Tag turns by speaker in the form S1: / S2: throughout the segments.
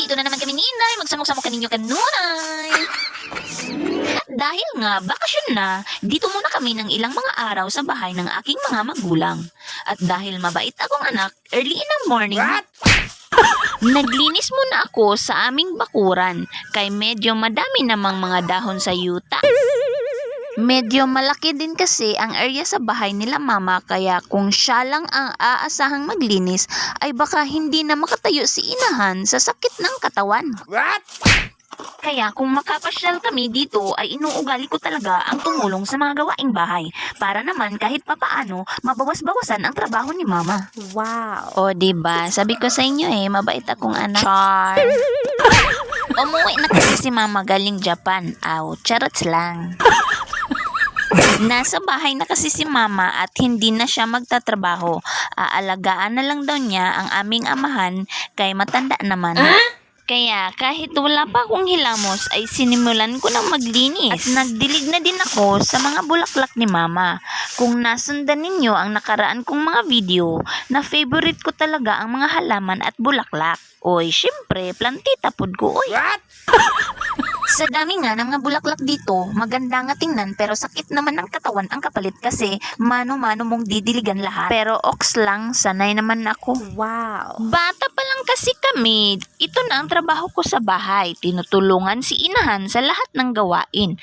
S1: Nandito na naman kami ni Inday, magsamok-samok kaninyo kanunay. At dahil nga bakasyon na, dito muna kami ng ilang mga araw sa bahay ng aking mga magulang. At dahil mabait akong anak, early in the morning, naglinis muna ako sa aming bakuran kay medyo madami namang mga dahon sa yuta. Medyo malaki din kasi ang area sa bahay nila mama kaya kung siya lang ang aasahang maglinis ay baka hindi na makatayo si inahan sa sakit ng katawan. Kaya kung makapasyal kami dito ay inuugali ko talaga ang tumulong sa mga gawaing bahay para naman kahit papaano mabawas-bawasan ang trabaho ni mama.
S2: Wow.
S1: O diba, sabi ko sa inyo mabait akong anak. Char! Umuwi na kasi si mama galing Japan. Aw, charots lang. Nasa bahay na kasi si mama at hindi na siya magtatrabaho. Aalagaan na lang daw niya ang aming amahan kay matanda naman. Kaya kahit wala pa akong hilamos ay sinimulan ko ng maglinis. At nagdilig na din ako sa mga bulaklak ni mama. Kung nasundan ninyo ang nakaraan kong mga video, na favorite ko talaga ang mga halaman at bulaklak. Oy, syempre, plantita pod ko, oy. Sa dami nga ng mga bulaklak dito, maganda nga tingnan pero sakit naman ng katawan ang kapalit kasi mano-mano mong didiligan lahat. Pero oks lang, sanay naman ako.
S2: Wow.
S1: Bata pa lang kasi kami, ito na ang trabaho ko sa bahay. Tinutulungan si inahan sa lahat ng gawain.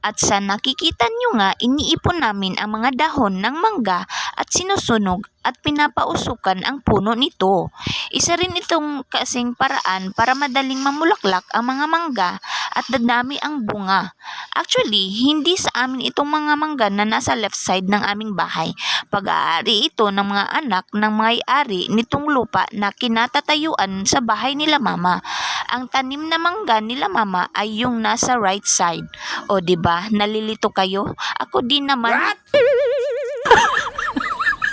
S1: At sa nakikita nyo nga, iniipon namin ang mga dahon ng mangga at sinusunog at pinapausukan ang puno nito. Isa rin itong kasing paraan para madaling mamulaklak ang mga mangga at dadami ang bunga. Actually, hindi sa amin itong mga mangga na nasa left side ng aming bahay. Pag-aari ito ng mga anak ng may-ari nitong lupa na kinatatayuan sa bahay nila mama. Ang tanim na mangga nila mama ay yung nasa right side. O diba, nalilito kayo? Ako din naman.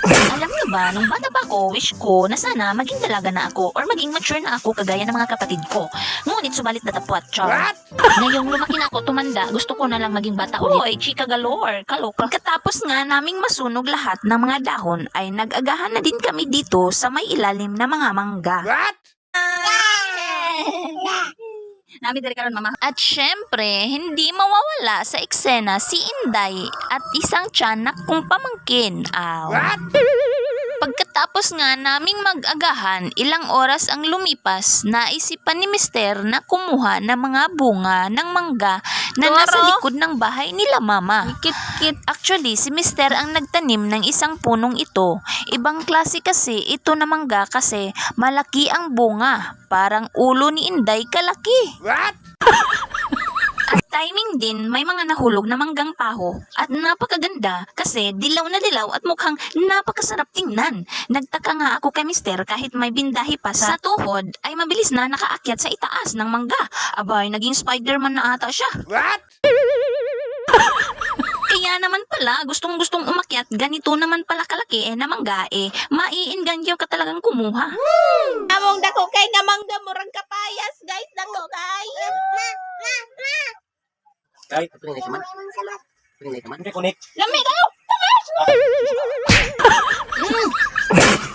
S1: Alam niyo ba, nung bata pa ako, wish ko na sana maging dalaga na ako or maging mature na ako kagaya ng mga kapatid ko. Ngunit subalit natapwat, char. Ngayong lumaki na ako, tumanda, gusto ko na lang maging bata ulit. Hoy, chika galore, kaloka. Pagkatapos nga naming masunog lahat ng mga dahon, ay nag-agahan na din kami dito sa may ilalim na mga mangga. Nami dari karon mama. At syempre, hindi mawawala sa eksena si Inday at isang tiyanak kong pamangkin. Aw. Pagkatapos nga naming mag-agahan, ilang oras ang lumipas, naisipan ni Mister na kumuha ng mga bunga ng mangga na nasa likod ng bahay nila mama. Kit-kit. Actually, si Mister ang nagtanim ng isang punong ito. Ibang klase kasi ito na mangga kasi malaki ang bunga. Parang ulo ni Inday kalaki. At timing din, may mga nahulog na manggang paho at napakaganda kasi dilaw na dilaw at mukhang napakasarap tingnan. Nagtaka nga ako kay Mister kahit may bindahi pa sa tuhod ay mabilis na nakaakyat sa itaas ng mangga. Abay, naging Spider-Man na ata siya. Kaya naman pala, gustong-gustong umakyat, ganito naman pala kalaki na mangga maiinganyo ka talagang kumuha.
S2: Among dako kay nga mangga murag kapayas, guys, dako kay.
S3: Ay, patuloy na kaman. Patuloy na kaman. Kunik.
S2: Lami kayo.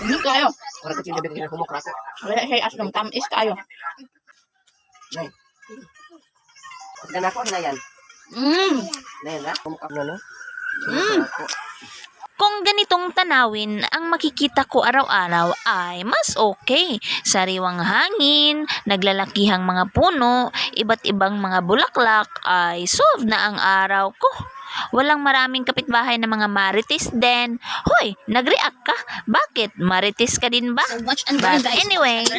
S2: Hindi kayo.
S3: Para kecil lebih kecil kumok rasa.
S2: Wala siya asam tamis kayo.
S3: Nay. Dan aku na yan. Nay na, kumok na no.
S1: Kung ganitong tanawin ang makikita ko araw-araw ay mas okay. Sariwang hangin, naglalakihang mga puno, iba't ibang mga bulaklak ay solve na ang araw ko. Walang maraming kapitbahay na mga marites din. Hoy, nag-react ka? Bakit? Marites ka din ba? But anyways,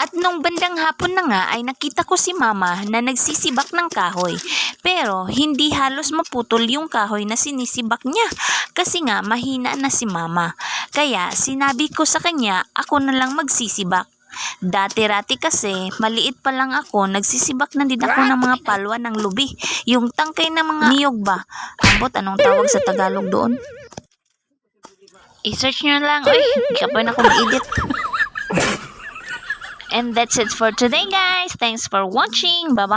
S1: at nung bandang hapon na nga ay nakita ko si mama na nagsisibak ng kahoy. Pero hindi halos maputol yung kahoy na sinisibak niya kasi nga mahina na si mama. Kaya sinabi ko sa kanya ako na lang magsisibak. Dati-rati kasi maliit pa lang ako, nagsisibak na din ako ng mga palwa ng lubi. Yung tangkay ng mga niyog ba? Ambot, anong tawag sa Tagalog doon? I-search nyo lang. Uy, kapag na akong edit. And that's it for today, guys. Thanks for watching. Bye-bye.